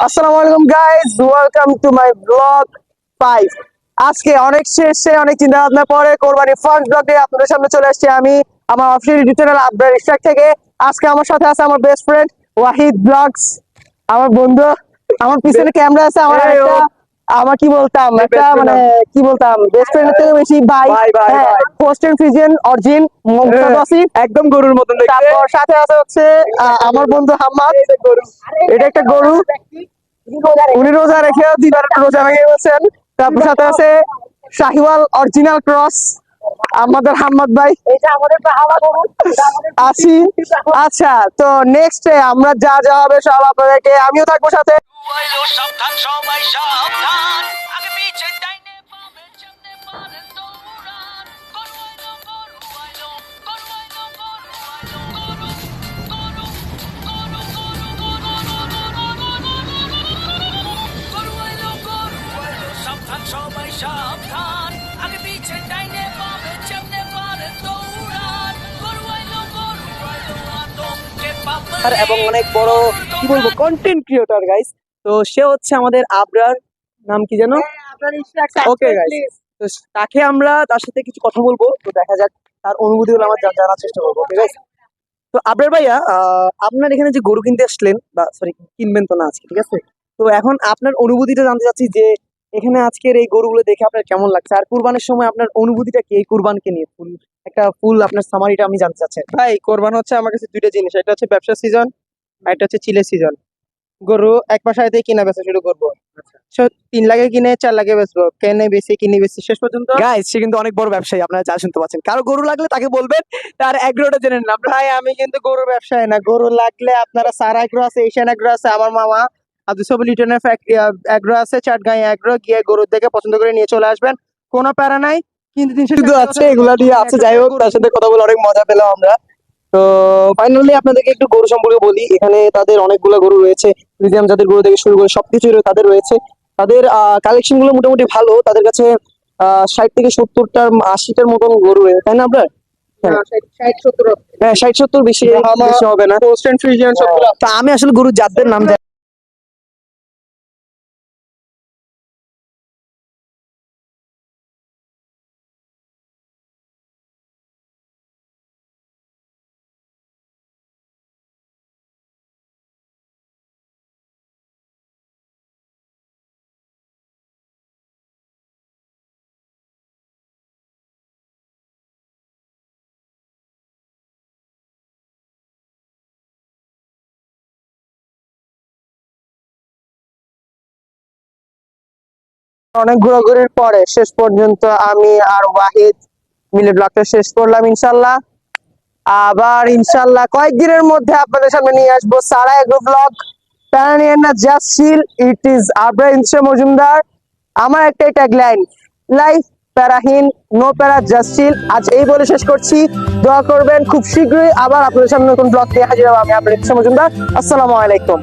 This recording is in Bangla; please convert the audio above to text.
আসসালামু আলাইকুম guys, welcome to my blog 5। আজকে অনেক শেষে অনেক চিন্তা ভাবনা পরে কোরবানি ফার্স্ট ব্লগে আপনাদের সামনে চলে আসছি আমি আমার official YouTube channel Abrar Ishrak থেকে। আজকে আমার সাথে আছে আমার বেস্ট ফ্রেন্ড ওয়াহিদ ব্লগস, আমার বন্ধু। আমার পিছনে ক্যামেরা আছে আমার একটা আমার কি বলতাম একটা মানে কি বলতাম বেস্ট ফ্রেন্ডের থেকে বেশি ভাই। পোস্ট এন্ড ফিজিয়ান অরিজিন মুক্তাদাসিফ একদম গরুর মতন দেখতে। তারপর সাথে আছে হচ্ছে আমার বন্ধু হাম্মাদ। এটা একটা গরু, উনি রোজা রেখে দিবার রোজা ভেঙে গেছেন। তারপর সাথে আছে শাহিওয়াল অরিজিনাল ক্রস আমাদের হাম্মাদ ভাই। আছি। আচ্ছা, তো নেক্সট আমরা যা যা হবে সব আপনাদেরকে, আমিও থাকবো সাথে। সাবধান সবাই সাবধান, আগে পিছে ডাইনে বামে সামনে মারেন দৌড়ান, গরু আইলো গরু আইলো গরু আইলো গরু আইলো গরু গরু গরু আইলো গরু আইলো, সাবধান সবাই সাবধান, আগে পিছে ডাইনে বামে সামনে মারেন দৌড়ান, গরু আইলো আতঙ্কে পাপড়ে এবং অনেক বড় কি বলবো কন্টেন্ট ক্রিয়েটর গাইস। তো সে হচ্ছে আমাদের আবরার, নাম কি জানো? ওকে গাইস, তো তাকে আমরা তার সাথে কিছু কথা বলবো, তো দেখা যাক তার অনুভূতিগুলো আমরা জানার চেষ্টা করবো। ওকে গাইস, তো আবরার ভাইয়া, আপনার এখানে যে গরু কিনতে আসলেন, বা সরি কিনবেন তো না আজকে, ঠিক আছে? তো এখন আপনার অনুভূতিটা জানতে চাচ্ছি যে এখানে আজকের এই গরুগুলো দেখে আপনার কেমন লাগছে, আর কুরবানের সময় আপনার অনুভূতিটা কি এই কুরবানকে নিয়ে? ফুল আপনার সামারিটা আমি জানতে চাচ্ছি। ভাই, কোরবান হচ্ছে আমার কাছে দুইটা জিনিস, একটা হচ্ছে ব্যবসা সিজন আর একটা হচ্ছে চিলের সিজন। গরু এক বাসায় কিনা বেচা শুরু করবো। 3 লাখে কিনে 4 লাখে বেচবো, কেনে বেশি কিনে বেশি শেষ পর্যন্ত। গাইস, সে কিন্তু অনেক বড় ব্যবসায়ী, আপনারা যা শুনতে পাচ্ছেন। কারো গরু লাগলে তাকে বলবেন, তার এগ্রোটা জেনে নিন। ভাই, আমি কিন্তু গরু ব্যবসায়ী না। গরু লাগলে আপনারা সারা এগ্রো আছে, এশিয়ান এগ্রো আছে, আমার মামা আব্দুল সবুল লিটনের এগ্রো আছে, চাটগাঁই এগ্রো, গিয়ে গরু দেখে পছন্দ করে নিয়ে চলে আসবেন, কোনো প্যারা নাই। কিন্তু শুধু আছে এগুলা দিয়ে আছে। যাই হোক, তার সাথে কথা বলে অনেক মজা পেলাম আমরা। তো ফাইনালি আপনাদেরকে একটু গরু সম্পর্কে বলি। এখানে তাদের অনেকগুলো গরু রয়েছে, মিউজিয়াম জাতের গরু থেকে শুরু করে সবকিছুই তাদের রয়েছে। তাদের কালেকশন গুলো মোটামুটি ভালো। তাদের কাছে 60 থেকে 70টার 80টার মতন গরু রয়েছে, তাই না আপনার? হ্যাঁ, 60-70 বেশি হবে না। পোস্ট এন্ড ফ্রিজিয়ান সবগুলো। তা আমি আসলে গরু জাতদের নাম জানি অনেক ঘোরাঘুরির পরে শেষ পর্যন্ত আমি আর ওয়াহিদ মিলে ব্লগটা শেষ করলাম ইনশাল্লাহ। আবার ইনশাল্লাহ কয়েকদিনের মধ্যে আপনাদের সামনে নিয়ে আসবো সারা এগ্রো ব্লগ। প্যারা নিয়েন না, just chill, it is Abrar Insa Majumdar. আমার একটাই ট্যাগলাইন, লাইফ প্যারাহীন, নো প্যারা, জাস্ট চিল। আজ এই বলে শেষ করছি, দোয়া করবেন। খুব শীঘ্রই আবার আপনাদের সামনে নতুন ব্লগ নিয়ে হাজির হবো আমি, আবরার ইনসা মজুমদার। আসসালামু আলাইকুম।